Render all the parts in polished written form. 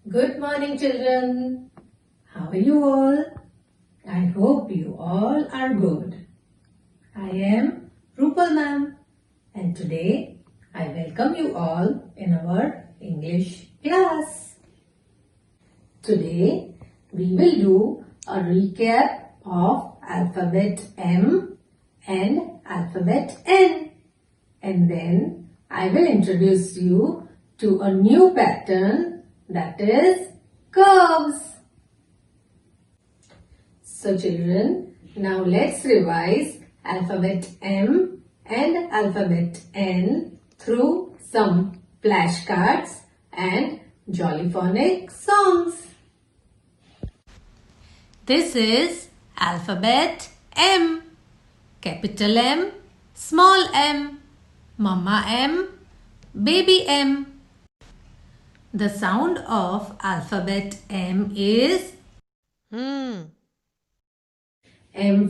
Good morning, children. How are you all? I hope you all are good. I am Rupal ma'am, and today I welcome you all in our English class. Today we will do a recap of alphabet M and alphabet N, and then I will introduce you to a new pattern, that is curves. So children, now let's revise alphabet M and alphabet N through some flashcards and jollyphonic songs. This is alphabet M. Capital M, small m, Mama M, baby M. The sound of alphabet M is M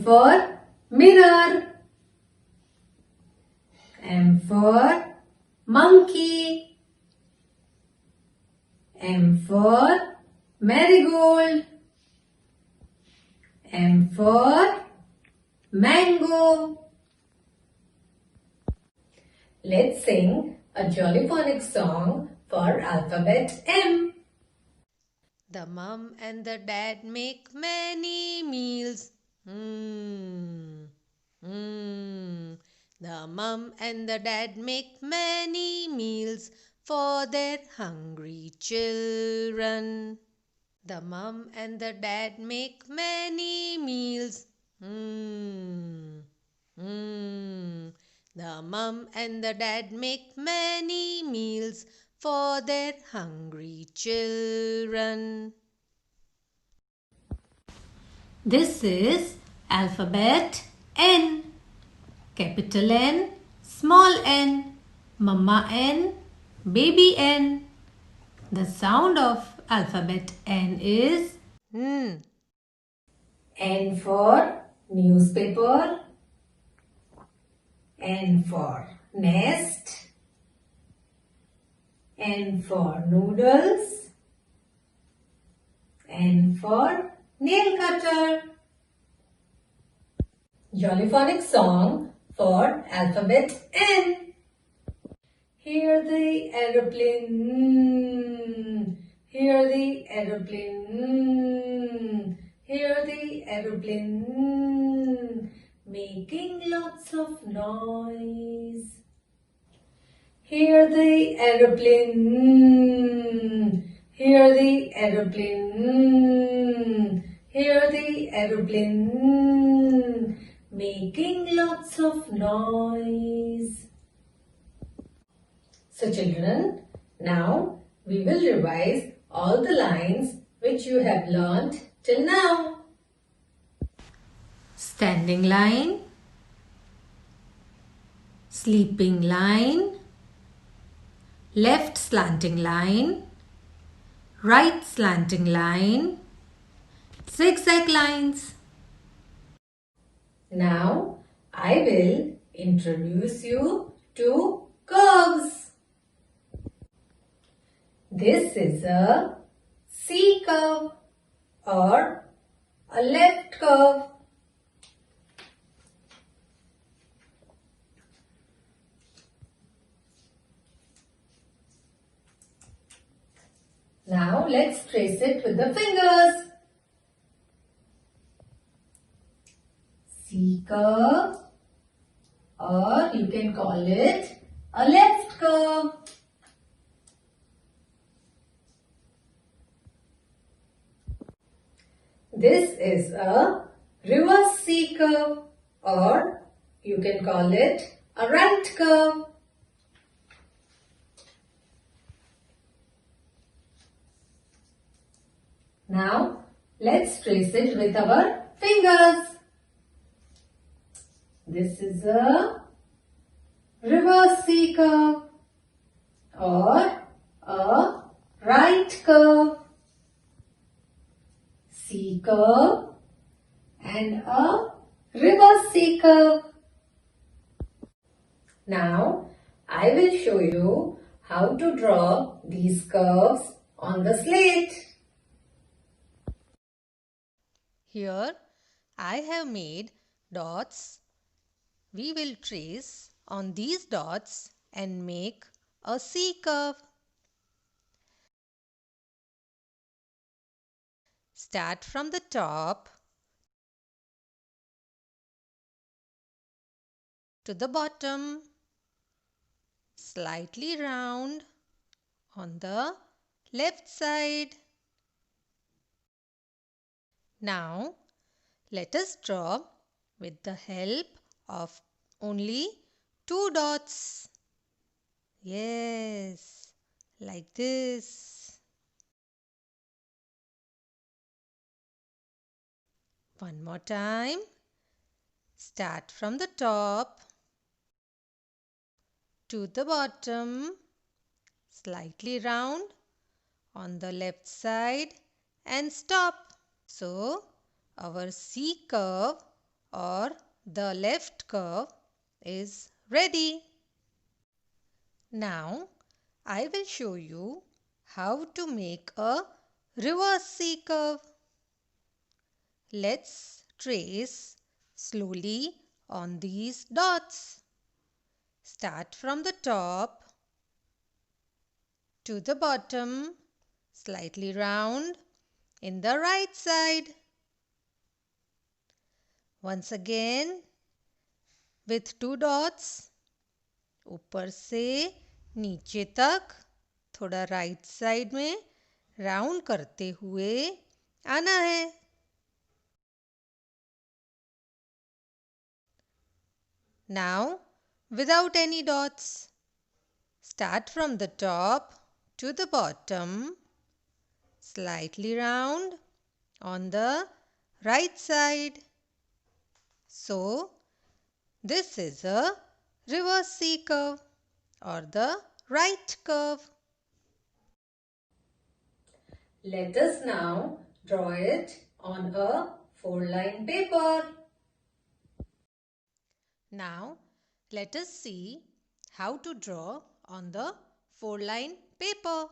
for mirror, M for monkey, M for marigold, M for mango. Let's sing a jollyphonic song for alphabet M. The mum and the dad make many meals. The mum and the dad make many meals for their hungry children. The mum and the dad make many meals. The mum and the dad make many meals for their hungry children. This is alphabet N. Capital N, small n, Mama N, baby N. The sound of alphabet N is N. N for newspaper, N for nest, N for noodles, N for nail cutter. Jollyphonic song for alphabet N. Hear the aeroplane, hear the aeroplane, hear the aeroplane, making lots of noise. Hear the aeroplane, hear the aeroplane, hear the aeroplane, making lots of noise. So children, now we will revise all the lines which you have learnt till now. Standing line, sleeping line, left slanting line, right slanting line, zigzag lines. Now I will introduce you to curves. This is a C curve or a left curve. Now let's trace it with the fingers. C curve, or you can call it a left curve. This is a Reversi curve, or you can call it a right curve. Now let's trace it with our fingers. This is a Reversi curve or a right curve. C curve and a Reversi curve. Now I will show you how to draw these curves on the slate. Here I have made dots. We will trace on these dots and make a C curve. Start from the top to the bottom, slightly round on the left side. Now let us draw with the help of only two dots. Yes, like this. One more time. Start from the top to the bottom, slightly round on the left side and stop. So, our C curve or the left curve is ready. Now, I will show you how to make a reverse C curve. Let's trace slowly on these dots. Start from the top to the bottom, slightly round in the right side. Once again with two dots, ऊपर से नीचे तक थोड़ा right side में round करते हुए आना है. Now without any dots, start from the top to the bottom, slightly round on the right side. So, this is a reverse C curve or the right curve. Let us now draw it on a 4-line paper. Now, let us see how to draw on the 4-line paper.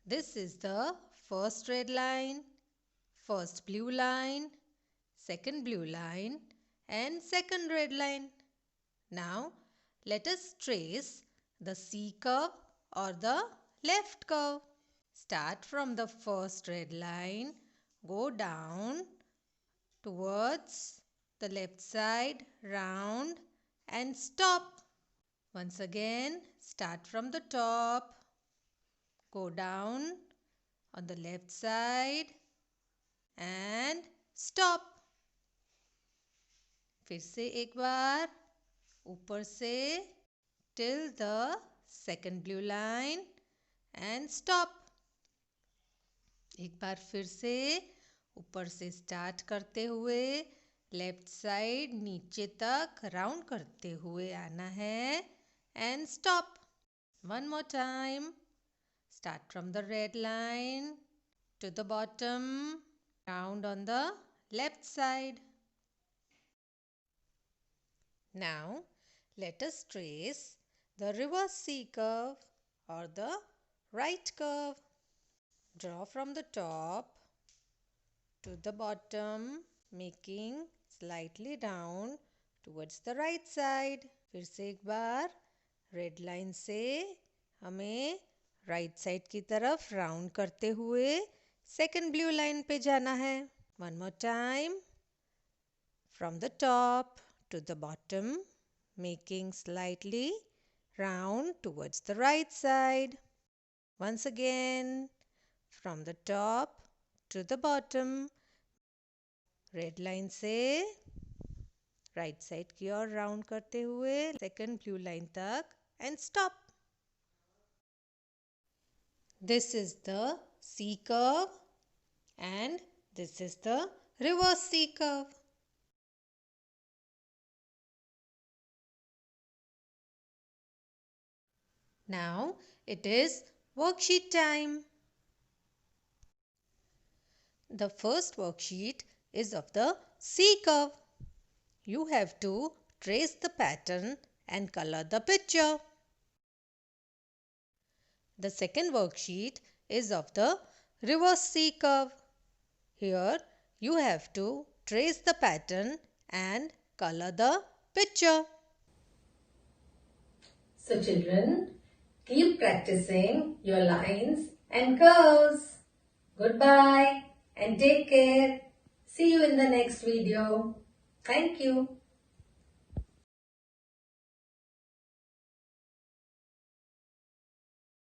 This is the first red line, first blue line, second blue line and second red line. Now, let us trace the C curve or the left curve. Start from the first red line, go down towards the left side, round and stop. Once again, start from the top, go down on the left side and stop. फिर से एक बार ऊपर से till the second blue line and stop. एक बार फिर से ऊपर से स्टार्ट करते हुए लेफ्ट साइड नीचे तक राउंड करते हुए आना है and stop. One more time. Start from the red line to the bottom, round on the left side. Now, let us trace the reverse C curve or the right curve. Draw from the top to the bottom, making slightly down towards the right side. फिर से एक बार red line से हमें right side की तरफ round करते हुए second blue line पे जाना है. One more time. From the top to the bottom, making slightly round towards the right side. Once again, from the top to the bottom, red line से right side की ओर round करते हुए second blue line तक and stop. This is the C curve and this is the reverse C curve. Now it is worksheet time. The first worksheet is of the C curve. You have to trace the pattern and color the picture. The second worksheet is of the Reversi Curve. Here you have to trace the pattern and color the picture. So children, keep practicing your lines and curves. Goodbye and take care. See you in the next video. Thank you.